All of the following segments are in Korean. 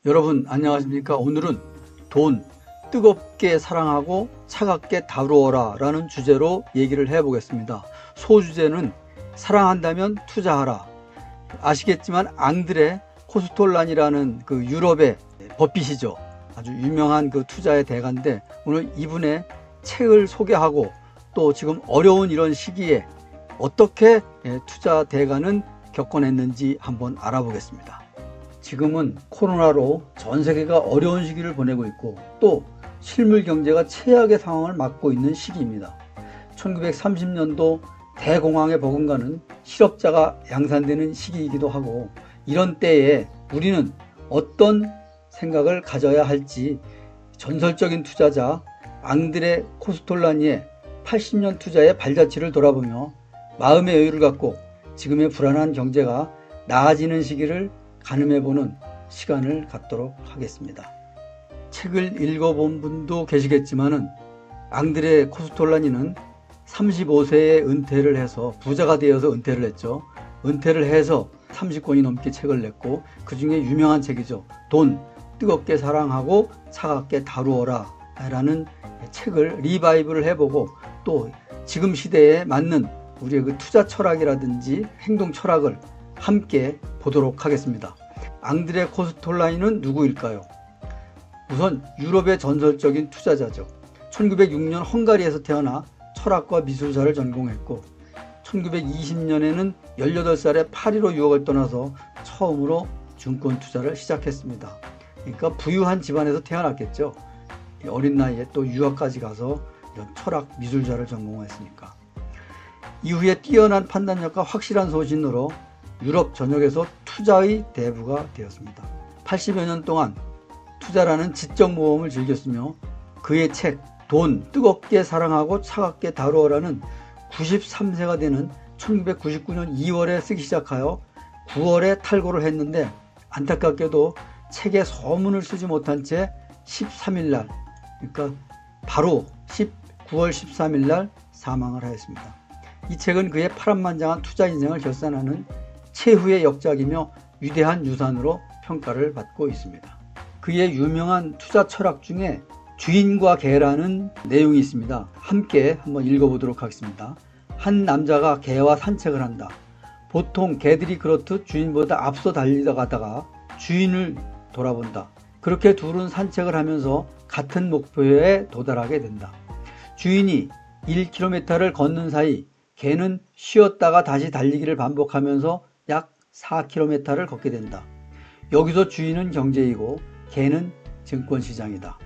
여러분 안녕하십니까? 오늘은 돈 뜨겁게 사랑하고 차갑게 다루어라 라는 주제로 얘기를 해보겠습니다. 소주제는 사랑한다면 투자하라. 아시겠지만 앙드레 코스톨란이라는 그 유럽의 버핏이죠. 아주 유명한 그 투자의 대가인데 오늘 이분의 책을 소개하고 또 지금 어려운 이런 시기에 어떻게 투자 대가는 겪어냈는지 한번 알아보겠습니다. 지금은 코로나로 전 세계가 어려운 시기를 보내고 있고 또 실물 경제가 최악의 상황을 맞고 있는 시기입니다. 1930년도 대공황에 버금가는 실업자가 양산되는 시기이기도 하고 이런 때에 우리는 어떤 생각을 가져야 할지 전설적인 투자자 앙드레 코스톨라니의 80년 투자의 발자취를 돌아보며 마음의 여유를 갖고 지금의 불안한 경제가 나아지는 시기를 가늠해보는 시간을 갖도록 하겠습니다. 책을 읽어본 분도 계시겠지만은 앙드레 코스톨라니는 35세에 은퇴를 해서 부자가 되어서 은퇴를 했죠. 은퇴를 해서 30권이 넘게 책을 냈고 그 중에 유명한 책이죠. 돈 뜨겁게 사랑하고 차갑게 다루어라 라는 책을 리바이브를 해보고 또 지금 시대에 맞는 우리의 그 투자 철학이라든지 행동 철학을 함께 보도록 하겠습니다. 앙드레 코스톨라니는 누구일까요? 우선 유럽의 전설적인 투자자죠. 1906년 헝가리에서 태어나 철학과 미술사를 전공했고 1920년에는 18살에 파리로 유학을 떠나서 처음으로 증권 투자를 시작했습니다. 그러니까 부유한 집안에서 태어났겠죠. 어린 나이에 또 유학까지 가서 이런 철학 미술사를 전공했으니까. 이후에 뛰어난 판단력과 확실한 소신으로 유럽 전역에서 투자의 대부가 되었습니다. 80여 년 동안 투자라는 지적 모험을 즐겼으며 그의 책 돈 뜨겁게 사랑하고 차갑게 다루어라는 93세가 되는 1999년 2월에 쓰기 시작하여 9월에 탈고를 했는데 안타깝게도 책에 서문을 쓰지 못한 채 13일 날 그러니까 바로 9월 13일 날 사망을 하였습니다. 이 책은 그의 파란만장한 투자 인생을 결산하는 최후의 역작이며 위대한 유산으로 평가를 받고 있습니다. 그의 유명한 투자 철학 중에 주인과 개라는 내용이 있습니다. 함께 한번 읽어보도록 하겠습니다. 한 남자가 개와 산책을 한다. 보통 개들이 그렇듯 주인보다 앞서 달려가다가 주인을 돌아본다. 그렇게 둘은 산책을 하면서 같은 목표에 도달하게 된다. 주인이 1km를 걷는 사이 개는 쉬었다가 다시 달리기를 반복하면서 약 4km를 걷게 된다. 여기서 주인은 경제이고 개는 증권시장이다.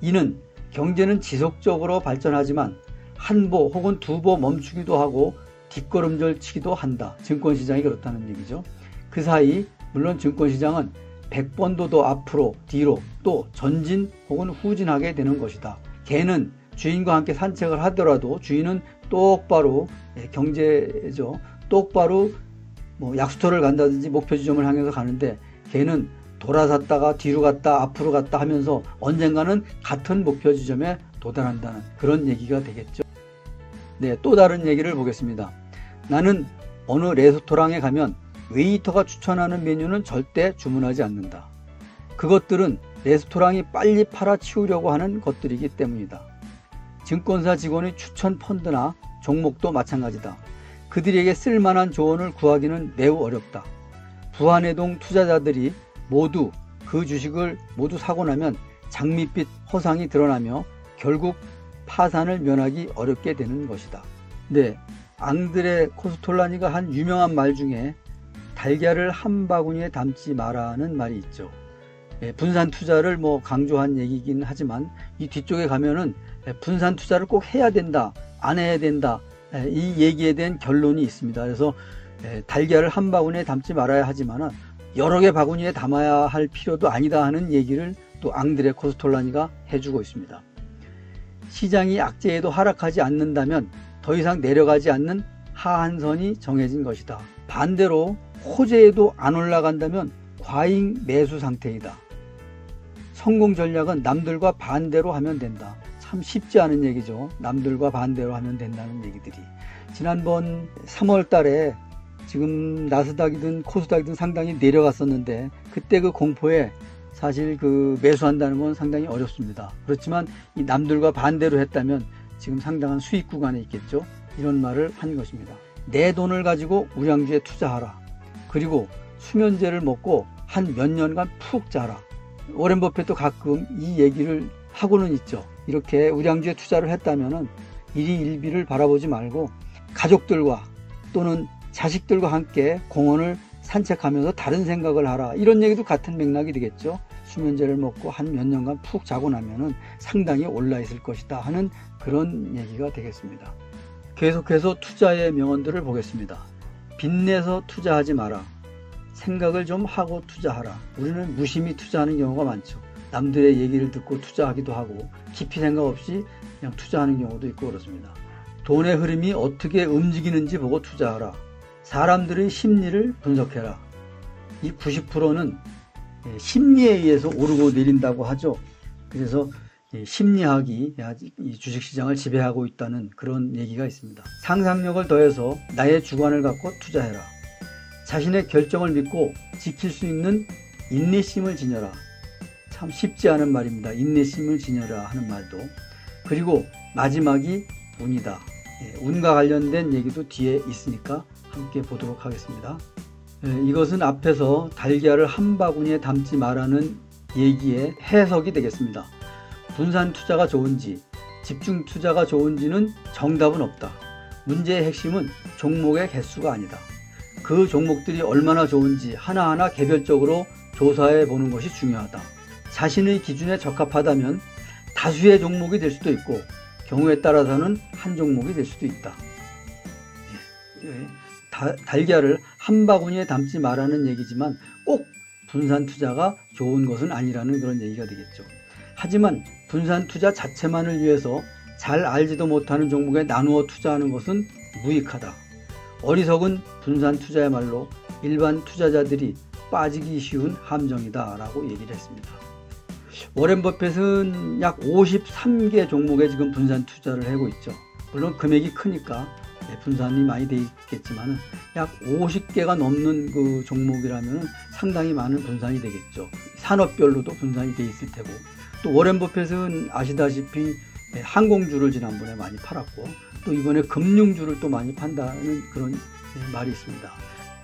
이는 경제는 지속적으로 발전하지만 한 보 혹은 두 보 멈추기도 하고 뒷걸음질 치기도 한다. 증권시장이 그렇다는 얘기죠. 그 사이 물론 증권시장은 100번도 더 앞으로 뒤로 또 전진 혹은 후진하게 되는 것이다. 개는 주인과 함께 산책을 하더라도 주인은 똑바로 경제죠. 똑바로 약수터를 간다든지 목표 지점을 향해서 가는데 개는 돌아섰다가 뒤로 갔다 앞으로 갔다 하면서 언젠가는 같은 목표 지점에 도달한다는 그런 얘기가 되겠죠. 네, 또 다른 얘기를 보겠습니다. 나는 어느 레스토랑에 가면 웨이터가 추천하는 메뉴는 절대 주문하지 않는다. 그것들은 레스토랑이 빨리 팔아치우려고 하는 것들이기 때문이다. 증권사 직원의 추천 펀드나 종목도 마찬가지다. 그들에게 쓸만한 조언을 구하기는 매우 어렵다. 부안해동 투자자들이 모두 그 주식을 모두 사고 나면 장밋빛 허상이 드러나며 결국 파산을 면하기 어렵게 되는 것이다. 네, 앙드레 코스톨라니가 한 유명한 말 중에 달걀을 한 바구니에 담지 마라는 말이 있죠. 분산 투자를 강조한 얘기긴 하지만 이 뒤쪽에 가면은 분산 투자를 꼭 해야 된다, 안 해야 된다 이 얘기에 대한 결론이 있습니다. 그래서 달걀을 한 바구니에 담지 말아야 하지만 여러 개 바구니에 담아야 할 필요도 아니다 하는 얘기를 또 앙드레 코스톨라니가 해주고 있습니다. 시장이 악재에도 하락하지 않는다면 더 이상 내려가지 않는 하한선이 정해진 것이다. 반대로 호재에도 안 올라간다면 과잉 매수 상태이다. 성공 전략은 남들과 반대로 하면 된다. 참 쉽지 않은 얘기죠. 남들과 반대로 하면 된다는 얘기들이. 지난번 3월 달에 지금 나스닥이든 코스닥이든 상당히 내려갔었는데 그때 그 공포에 사실 그 매수한다는 건 상당히 어렵습니다. 그렇지만 이 남들과 반대로 했다면 지금 상당한 수익 구간에 있겠죠. 이런 말을 한 것입니다. 내 돈을 가지고 우량주에 투자하라. 그리고 수면제를 먹고 한 몇 년간 푹 자라. 워렌 버핏도 가끔 이 얘기를 하고는 있죠. 이렇게 우량주에 투자를 했다면은 일희일비를 바라보지 말고 가족들과 또는 자식들과 함께 공원을 산책하면서 다른 생각을 하라. 이런 얘기도 같은 맥락이 되겠죠. 수면제를 먹고 한 몇 년간 푹 자고 나면은 상당히 올라 있을 것이다 하는 그런 얘기가 되겠습니다. 계속해서 투자의 명언들을 보겠습니다. 빚내서 투자하지 마라. 생각을 좀 하고 투자하라. 우리는 무심히 투자하는 경우가 많죠. 남들의 얘기를 듣고 투자하기도 하고 깊이 생각 없이 그냥 투자하는 경우도 있고 그렇습니다. 돈의 흐름이 어떻게 움직이는지 보고 투자하라. 사람들의 심리를 분석해라. 이 90%는 심리에 의해서 오르고 내린다고 하죠. 그래서 심리학이 이 주식시장을 지배하고 있다는 그런 얘기가 있습니다. 상상력을 더해서 나의 주관을 갖고 투자해라. 자신의 결정을 믿고 지킬 수 있는 인내심을 지녀라. 참 쉽지 않은 말입니다. 인내심을 지녀라 하는 말도. 그리고 마지막이 운이다. 운과 관련된 얘기도 뒤에 있으니까 함께 보도록 하겠습니다. 이것은 앞에서 달걀을 한 바구니에 담지 말라는 얘기의 해석이 되겠습니다. 분산 투자가 좋은지 집중 투자가 좋은지는 정답은 없다. 문제의 핵심은 종목의 개수가 아니다. 그 종목들이 얼마나 좋은지 하나하나 개별적으로 조사해 보는 것이 중요하다. 자신의 기준에 적합하다면 다수의 종목이 될 수도 있고 경우에 따라서는 한 종목이 될 수도 있다. 달걀을 한 바구니에 담지 말라는 얘기지만 꼭 분산 투자가 좋은 것은 아니라는 그런 얘기가 되겠죠. 하지만 분산 투자 자체만을 위해서 잘 알지도 못하는 종목에 나누어 투자하는 것은 무익하다. 어리석은 분산 투자야말로 일반 투자자들이 빠지기 쉬운 함정이다 라고 얘기를 했습니다. 워렌 버핏은 약 53개 종목에 지금 분산 투자를 하고 있죠. 물론 금액이 크니까 분산이 많이 돼 있겠지만 약 50개가 넘는 그 종목이라면 상당히 많은 분산이 되겠죠. 산업별로도 분산이 돼 있을 테고, 또 워렌 버핏은 아시다시피 항공주를 지난번에 많이 팔았고 또 이번에 금융주를 또 많이 판다는 그런 말이 있습니다.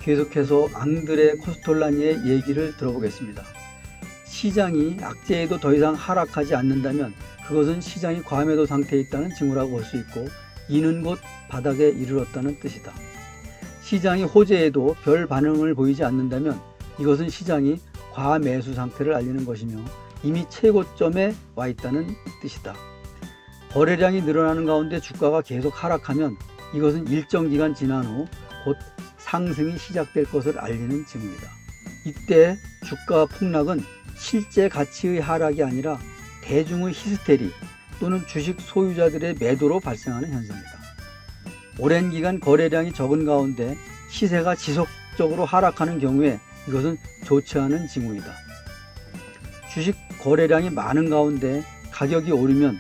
계속해서 앙드레 코스톨라니의 얘기를 들어보겠습니다. 시장이 악재에도 더 이상 하락하지 않는다면 그것은 시장이 과매도 상태에 있다는 징후라고 볼 수 있고, 이는 곧 바닥에 이르렀다는 뜻이다. 시장이 호재에도 별 반응을 보이지 않는다면 이것은 시장이 과매수 상태를 알리는 것이며 이미 최고점에 와 있다는 뜻이다. 거래량이 늘어나는 가운데 주가가 계속 하락하면 이것은 일정 기간 지난 후 곧 상승이 시작될 것을 알리는 징후이다. 이때 주가 폭락은 실제 가치의 하락이 아니라 대중의 히스테리 또는 주식 소유자들의 매도로 발생하는 현상이다. 오랜 기간 거래량이 적은 가운데 시세가 지속적으로 하락하는 경우에 이것은 좋지 않은 징후이다. 주식 거래량이 많은 가운데 가격이 오르면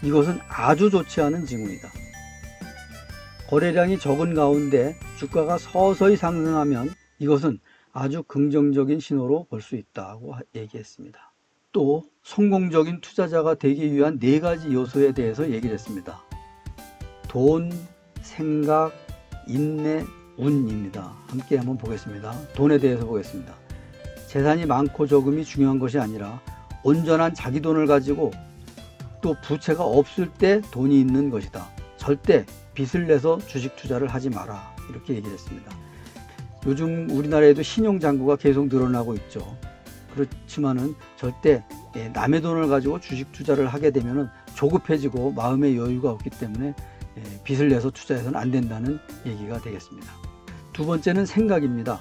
이것은 아주 좋지 않은 징후이다. 거래량이 적은 가운데 주가가 서서히 상승하면 이것은 아주 긍정적인 신호로 볼 수 있다고 얘기했습니다. 또 성공적인 투자자가 되기 위한 4가지 요소에 대해서 얘기를 했습니다. 돈, 생각, 인내, 운입니다. 함께 한번 보겠습니다. 돈에 대해서 보겠습니다. 재산이 많고 적음이 중요한 것이 아니라 온전한 자기 돈을 가지고 또 부채가 없을 때 돈이 있는 것이다. 절대 빚을 내서 주식 투자를 하지 마라. 이렇게 얘기를 했습니다. 요즘 우리나라에도 신용잔고가 계속 늘어나고 있죠. 그렇지만은 절대 남의 돈을 가지고 주식 투자를 하게 되면은 조급해지고 마음의 여유가 없기 때문에 빚을 내서 투자해서는 안 된다는 얘기가 되겠습니다. 두 번째는 생각입니다.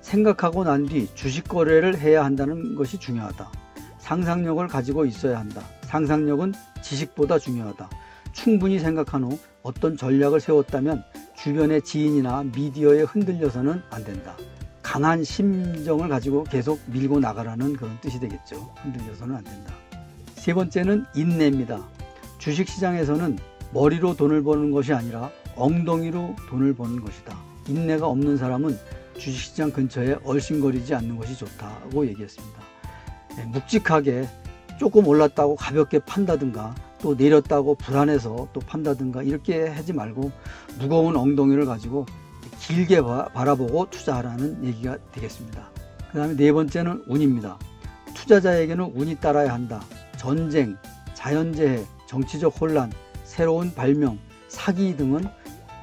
생각하고 난 뒤 주식 거래를 해야 한다는 것이 중요하다. 상상력을 가지고 있어야 한다. 상상력은 지식보다 중요하다. 충분히 생각한 후 어떤 전략을 세웠다면 주변의 지인이나 미디어에 흔들려서는 안 된다. 강한 심정을 가지고 계속 밀고 나가라는 그런 뜻이 되겠죠. 흔들려서는 안 된다. 세 번째는 인내입니다. 주식시장에서는 머리로 돈을 버는 것이 아니라 엉덩이로 돈을 버는 것이다. 인내가 없는 사람은 주식시장 근처에 얼씬거리지 않는 것이 좋다고 얘기했습니다. 묵직하게 조금 올랐다고 가볍게 판다든가 또 내렸다고 불안해서 또 판다든가 이렇게 하지 말고 무거운 엉덩이를 가지고 길게 바라보고 투자하라는 얘기가 되겠습니다. 그 다음에 네 번째는 운입니다. 투자자에게는 운이 따라야 한다. 전쟁, 자연재해, 정치적 혼란, 새로운 발명, 사기 등은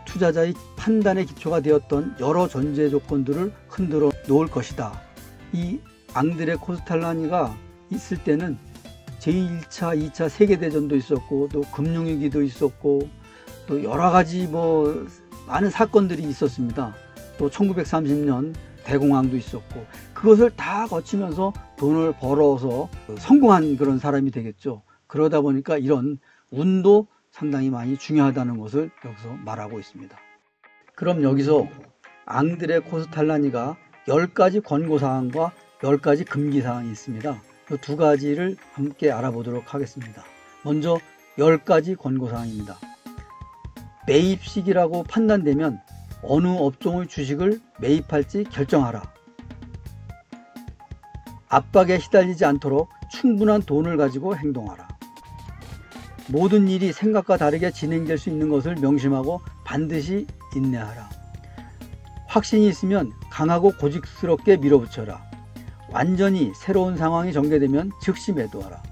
투자자의 판단의 기초가 되었던 여러 전제 조건들을 흔들어 놓을 것이다. 이 앙드레 코스탈라니가 있을 때는 제1차, 2차 세계대전도 있었고 또 금융위기도 있었고 또 여러 가지 많은 사건들이 있었습니다. 또 1930년 대공황도 있었고 그것을 다 거치면서 돈을 벌어서 성공한 그런 사람이 되겠죠. 그러다 보니까 이런 운도 상당히 많이 중요하다는 것을 여기서 말하고 있습니다. 그럼 여기서 앙드레 코스탈라니가 10가지 권고사항과 10가지 금기사항이 있습니다. 그 두 가지를 함께 알아보도록 하겠습니다. 먼저 10가지 권고사항입니다. 매입 시기라고 판단되면 어느 업종의 주식을 매입할지 결정하라. 압박에 시달리지 않도록 충분한 돈을 가지고 행동하라. 모든 일이 생각과 다르게 진행될 수 있는 것을 명심하고 반드시 인내하라. 확신이 있으면 강하고 고집스럽게 밀어붙여라. 완전히 새로운 상황이 전개되면 즉시 매도하라.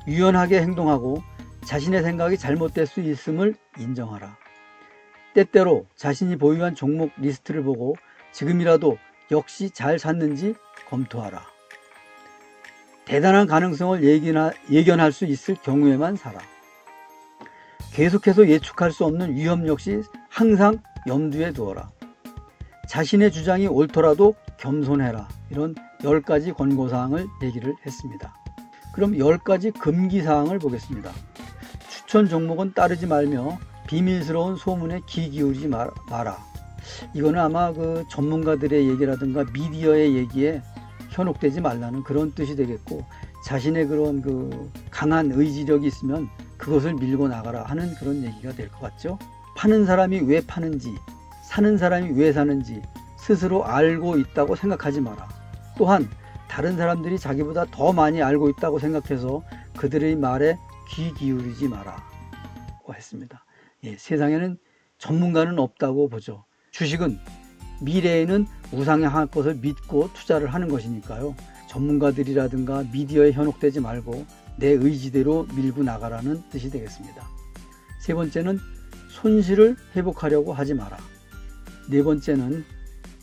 유연하게 행동하고 자신의 생각이 잘못될 수 있음을 인정하라. 때때로 자신이 보유한 종목 리스트를 보고 지금이라도 역시 잘 샀는지 검토하라. 대단한 가능성을 예견할 수 있을 경우에만 사라. 계속해서 예측할 수 없는 위험 역시 항상 염두에 두어라. 자신의 주장이 옳더라도 겸손해라. 이런 10가지 권고사항을 얘기를 했습니다. 그럼 10가지 금기사항을 보겠습니다. 추천 종목은 따르지 말며 비밀스러운 소문에 귀 기울이지 마라. 이거는 아마 그 전문가들의 얘기라든가 미디어의 얘기에 현혹되지 말라는 그런 뜻이 되겠고, 자신의 그런 그 강한 의지력이 있으면 그것을 밀고 나가라 하는 그런 얘기가 될 것 같죠. 파는 사람이 왜 파는지, 사는 사람이 왜 사는지 스스로 알고 있다고 생각하지 마라. 또한 다른 사람들이 자기보다 더 많이 알고 있다고 생각해서 그들의 말에 귀 기울이지 마라 고 했습니다. 세상에는 전문가는 없다고 보죠. 주식은 미래에는 우상향할 것을 믿고 투자를 하는 것이니까요. 전문가들이라든가 미디어에 현혹되지 말고 내 의지대로 밀고 나가라는 뜻이 되겠습니다. 세 번째는 손실을 회복하려고 하지 마라. 네 번째는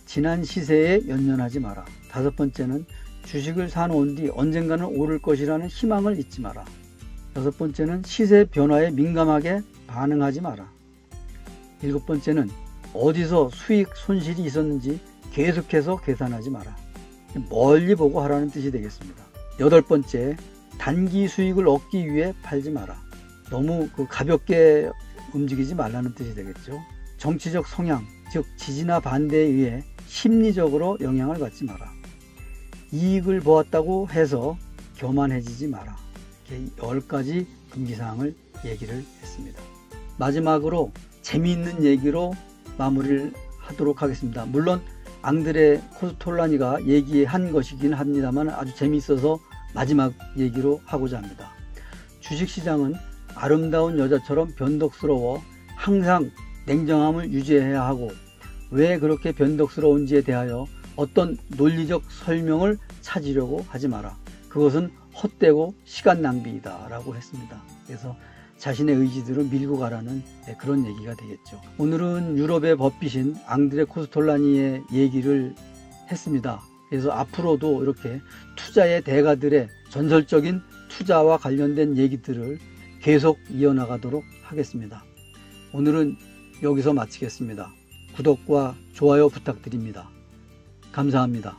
지난 시세에 연연하지 마라. 다섯 번째는 주식을 사놓은 뒤 언젠가는 오를 것이라는 희망을 잊지 마라. 여섯 번째는 시세 변화에 민감하게 반응하지 마라. 일곱 번째는 어디서 수익 손실이 있었는지 계속해서 계산하지 마라. 멀리 보고 하라는 뜻이 되겠습니다. 여덟 번째, 단기 수익을 얻기 위해 팔지 마라. 너무 가볍게 움직이지 말라는 뜻이 되겠죠. 정치적 성향, 즉 지지나 반대에 의해 심리적으로 영향을 받지 마라. 이익을 보았다고 해서 교만해지지 마라. 이렇게 10가지 금기사항을 얘기를 했습니다. 마지막으로 재미있는 얘기로 마무리를 하도록 하겠습니다. 물론 앙드레 코스톨라니가 얘기한 것이긴 합니다만 아주 재미있어서 마지막 얘기로 하고자 합니다. 주식시장은 아름다운 여자처럼 변덕스러워 항상 냉정함을 유지해야 하고, 왜 그렇게 변덕스러운지에 대하여 어떤 논리적 설명을 찾으려고 하지 마라. 그것은 헛되고 시간 낭비이다 라고 했습니다. 그래서 자신의 의지대로 밀고 가라는 그런 얘기가 되겠죠. 오늘은 유럽의 법빛인 앙드레 코스톨라니의 얘기를 했습니다. 그래서 앞으로도 이렇게 투자의 대가들의 전설적인 투자와 관련된 얘기들을 계속 이어나가도록 하겠습니다. 오늘은 여기서 마치겠습니다. 구독과 좋아요 부탁드립니다. 감사합니다.